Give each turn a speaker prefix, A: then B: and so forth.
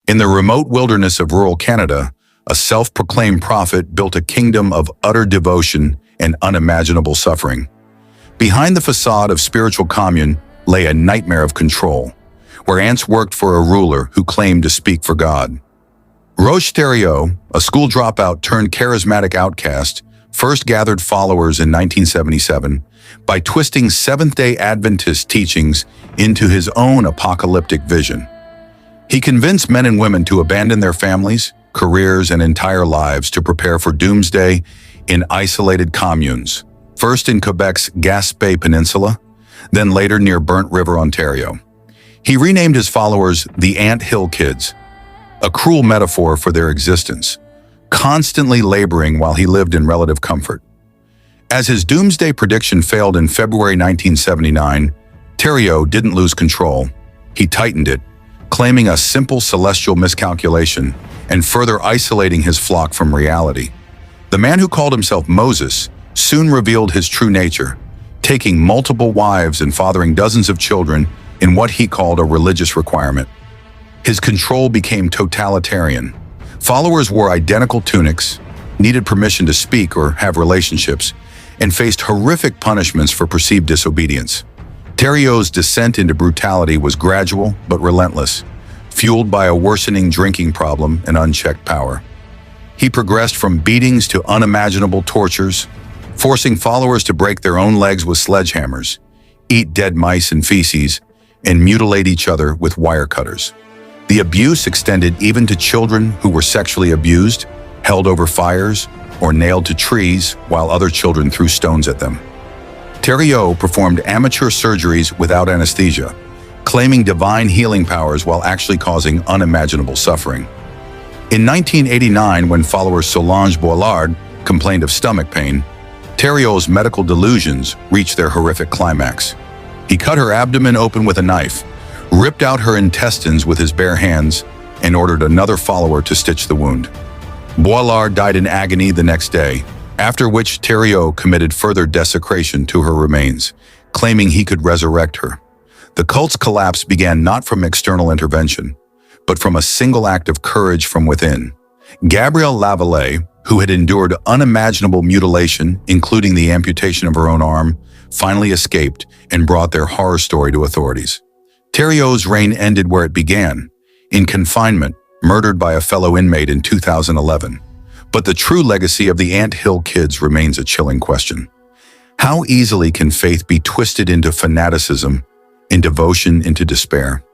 A: In the remote wilderness of rural Canada, a self-proclaimed prophet built a kingdom of utter devotion and unimaginable suffering. Behind the facade of spiritual commune lay a nightmare of control, where ants worked for a ruler who claimed to speak for God. Roch Thériault, a school dropout turned charismatic outcast, first gathered followers in 1977 by twisting Seventh-day Adventist teachings into his own apocalyptic vision. He convinced men and women to abandon their families, careers, and entire lives to prepare for doomsday in isolated communes, first in Quebec's Gaspé Peninsula, then later near Burnt River, Ontario. He renamed his followers the Ant Hill Kids, a cruel metaphor for their existence, constantly laboring while he lived in relative comfort. As his doomsday prediction failed in February 1979, Thériault didn't lose control. He tightened it, claiming a simple celestial miscalculation and further isolating his flock from reality. The man who called himself Moses soon revealed his true nature, taking multiple wives and fathering dozens of children in what he called a religious requirement. His control became totalitarian. Followers wore identical tunics, needed permission to speak or have relationships, and faced horrific punishments for perceived disobedience. Thériault's descent into brutality was gradual but relentless, fueled by a worsening drinking problem and unchecked power. He progressed from beatings to unimaginable tortures, forcing followers to break their own legs with sledgehammers, eat dead mice and feces, and mutilate each other with wire cutters. The abuse extended even to children who were sexually abused, held over fires, or nailed to trees while other children threw stones at them. Thériault performed amateur surgeries without anesthesia, claiming divine healing powers while actually causing unimaginable suffering. In 1989, when follower Solange Boilard complained of stomach pain, Thériault's medical delusions reached their horrific climax. He cut her abdomen open with a knife, ripped out her intestines with his bare hands, and ordered another follower to stitch the wound. Boilard died in agony the next day, after which Thériault committed further desecration to her remains, claiming he could resurrect her. The cult's collapse began not from external intervention, but from a single act of courage from within. Gabrielle Lavallee, who had endured unimaginable mutilation, including the amputation of her own arm, finally escaped and brought their horror story to authorities. Thériault's reign ended where it began, in confinement, murdered by a fellow inmate in 2011. But the true legacy of the Ant Hill Kids remains a chilling question. How easily can faith be twisted into fanaticism, in devotion into despair?